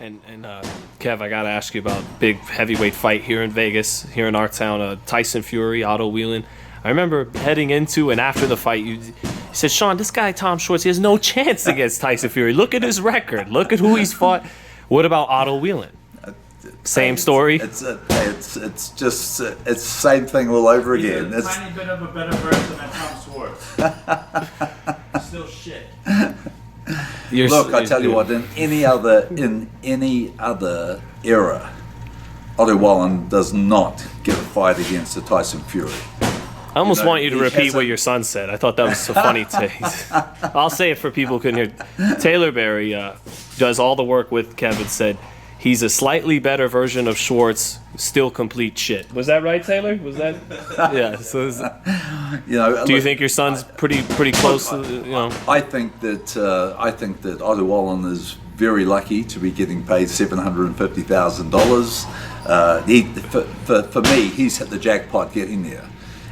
And Kev, I gotta ask you about big heavyweight fight here in Vegas, here in our town. Tyson Fury, Otto Wallin. I remember heading into and after the fight, you said, "Sean, this guy Tom Schwartz, he has no chance against Tyson Fury. Look at his record. Look at who he's fought." What about Otto Wallin? Same story. It's just it's the same thing all over again. It's a tiny bit of a better version than Tom Schwartz. Still shit. Look, I tell you what. In any other era, Otto Wallin does not get a fight against a Tyson Fury. I almost want you to repeat what your son said. I thought that was so funny. I'll say it for people who couldn't hear. Taylor Berry does all the work with Kevin. Said he's a slightly better version of Schwartz, still complete shit. Was that right, Taylor? Was that? Yeah. So, do you think your son's pretty close? I think that Otto Wallin is very lucky to be getting paid $750,000. For me, he's hit the jackpot getting there.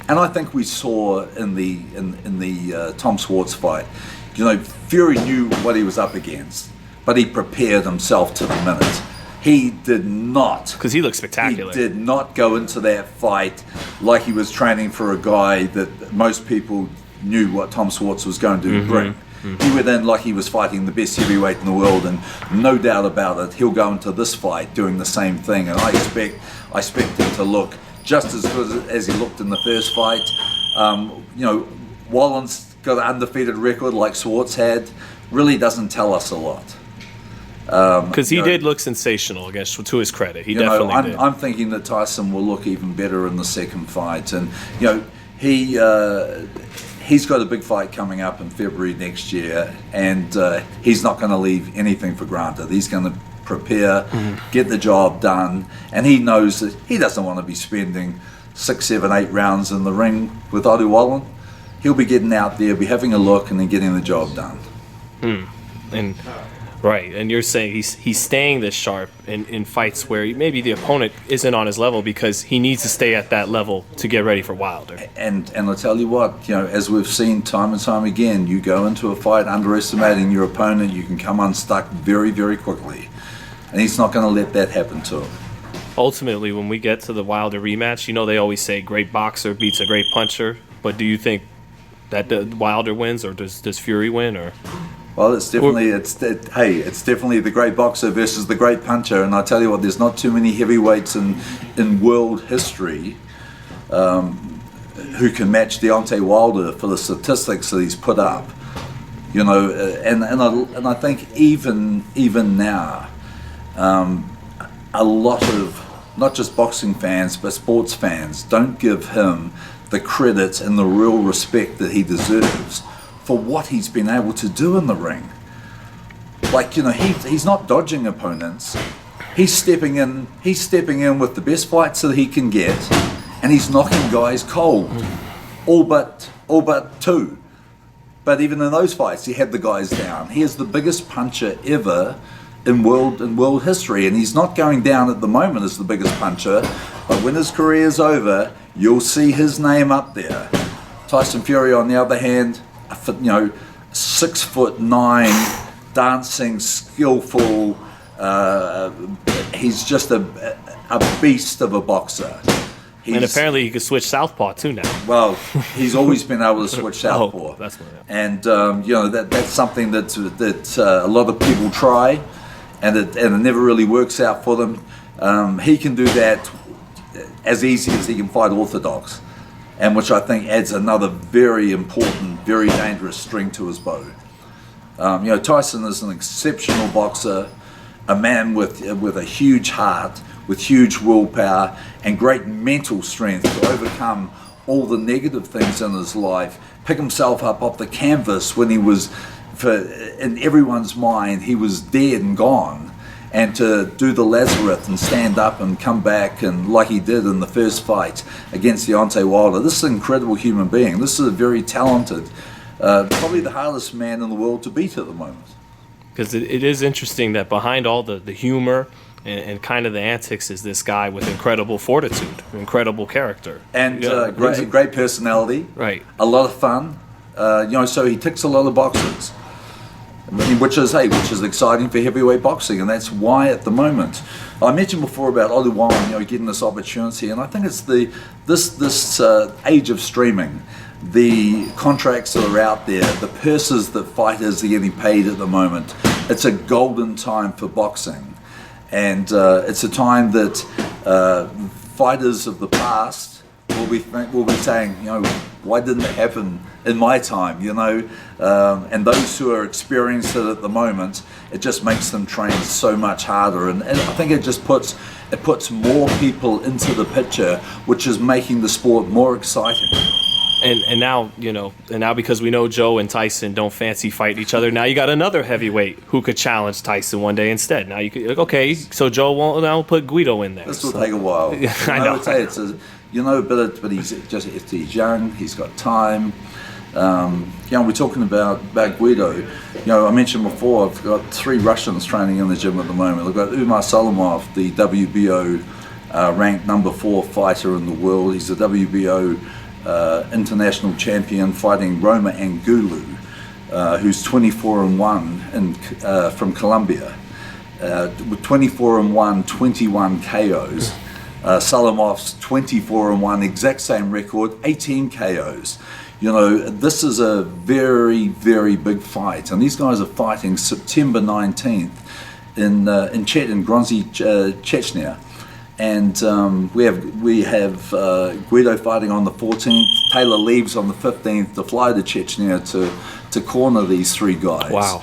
And I think we saw in the Tom Schwartz fight, Fury knew what he was up against, but he prepared himself to the minute. He did not, because he looked spectacular. He did not go into that fight like he was training for a guy that most people knew what Tom Schwartz was going to bring. Mm-hmm. He went in like he was fighting the best heavyweight in the world, and no doubt about it, he'll go into this fight doing the same thing. And I expect him to look just as good as he looked in the first fight. Wallin's got an undefeated record like Schwartz had. Really doesn't tell us a lot. Because he did look sensational, I guess, to his credit. He definitely did. I'm thinking that Tyson will look even better in the second fight. And, he's got a big fight coming up in February next year, and he's not going to leave anything for granted. He's going to prepare, get the job done, and he knows that he doesn't want to be spending 6, 7, 8 rounds in the ring with Otto Wallin. He'll be getting out there, be having a look, and then getting the job done. And right, and you're saying he's staying this sharp in fights where maybe the opponent isn't on his level, because he needs to stay at that level to get ready for Wilder. And I'll tell you what, as we've seen time and time again, you go into a fight underestimating your opponent, you can come unstuck very, very quickly. And he's not going to let that happen to him. Ultimately, when we get to the Wilder rematch, they always say great boxer beats a great puncher. But do you think that the Wilder wins, or does Fury win? Or well, it's definitely it's definitely the great boxer versus the great puncher. And I tell you what, there's not too many heavyweights in world history who can match Deontay Wilder for the statistics that he's put up. And I think even now. A lot of not just boxing fans but sports fans don't give him the credit and the real respect that he deserves for what he's been able to do in the ring. He's not dodging opponents. He's stepping in with the best fights that he can get, and he's knocking guys cold. All but 2. But even in those fights, he had the guys down. He is the biggest puncher ever in world history, and he's not going down at the moment as the biggest puncher, but when his career is over, you'll see his name up there. Tyson Fury, on the other hand, 6'9", dancing, skillful. He's just a beast of a boxer. And apparently he could switch southpaw too now. Well, he's always been able to switch southpaw. That's what. And that's something that a lot of people try. And it never really works out for them. He can do that as easy as he can fight orthodox, and which I think adds another very important, very dangerous string to his bow. Tyson is an exceptional boxer, a man with a huge heart, with huge willpower, and great mental strength to overcome all the negative things in his life, pick himself up off the canvas when he was, in everyone's mind, he was dead and gone, and to do the Lazarus and stand up and come back, and like he did in the first fight against Deontay Wilder. This is an incredible human being. This is a very talented, probably the hardest man in the world to beat at the moment. Because it is interesting that behind all the humor and kind of the antics is this guy with incredible fortitude, incredible character. And great personality. Right. A lot of fun. So he ticks a lot of boxes. which is exciting for heavyweight boxing, and that's why at the moment I mentioned before about Wallin, getting this opportunity, and I think it's this age of streaming, the contracts that are out there, the purses that fighters are getting paid at the moment. It's a golden time for boxing, and it's a time that fighters of the past will be saying, why didn't it happen in my time, and those who are experiencing it at the moment, it just makes them train so much harder, and I think it just puts more people into the picture, which is making the sport more exciting. And now, because we know Joe and Tyson don't fancy fight each other, now you got another heavyweight who could challenge Tyson one day instead. Now you could, okay, so Joe won't now put Guido in there. This will take a while. I know. I would say but he's young, he's got time. We're talking about Guido. I mentioned before, I've got 3 Russians training in the gym at the moment. I've got Umar Salamov, the WBO ranked number 4 fighter in the world. He's a WBO international champion, fighting Roma Angulo, who's 24-1 from Colombia, with 24-1, 21 KOs. Salamov's 24-1, exact same record, 18 KOs. This is a very, very big fight, and these guys are fighting September 19th in Grozny, Chechnya. And we have Guido fighting on the 14th. Taylor leaves on the 15th to fly to Chechnya to corner these 3 guys. Wow.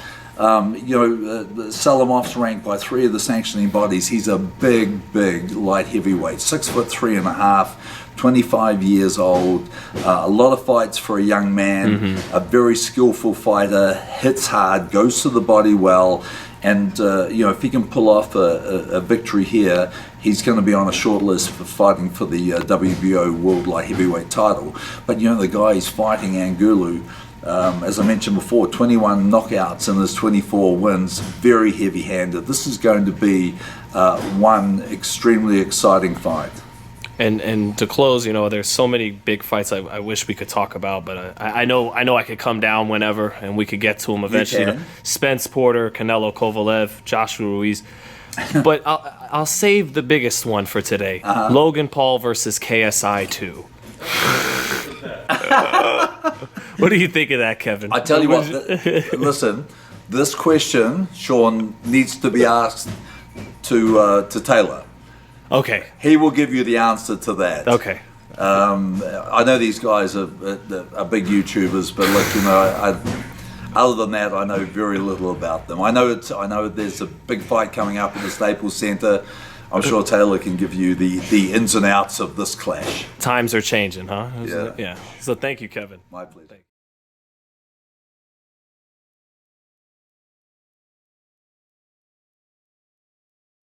Salamov's ranked by 3 of the sanctioning bodies. He's a big light heavyweight, 6'3.5", 25 years old. A lot of fights for a young man. A very skillful fighter, hits hard, goes to the body well. And if he can pull off a victory here, he's going to be on a short list for fighting for the WBO World Light Heavyweight title. But the guy he's fighting, Angulo, as I mentioned before, 21 knockouts in his 24 wins, very heavy-handed. This is going to be one extremely exciting fight. And to close, there's so many big fights I wish we could talk about, but I know I could come down whenever and we could get to them eventually. Spence Porter, Canelo Kovalev, Joshua Ruiz. But I'll save the biggest one for today. Logan Paul versus KSI 2. What do you think of that, Kevin? I tell you what, listen, this question, Sean, needs to be asked to Taylor. Okay. He will give you the answer to that. Okay. I know these guys are big YouTubers, but look, other than that, I know very little about them. I know there's a big fight coming up at the Staples Center. I'm sure Taylor can give you the ins and outs of this clash. Times are changing, huh? Yeah. So thank you, Kevin. My pleasure.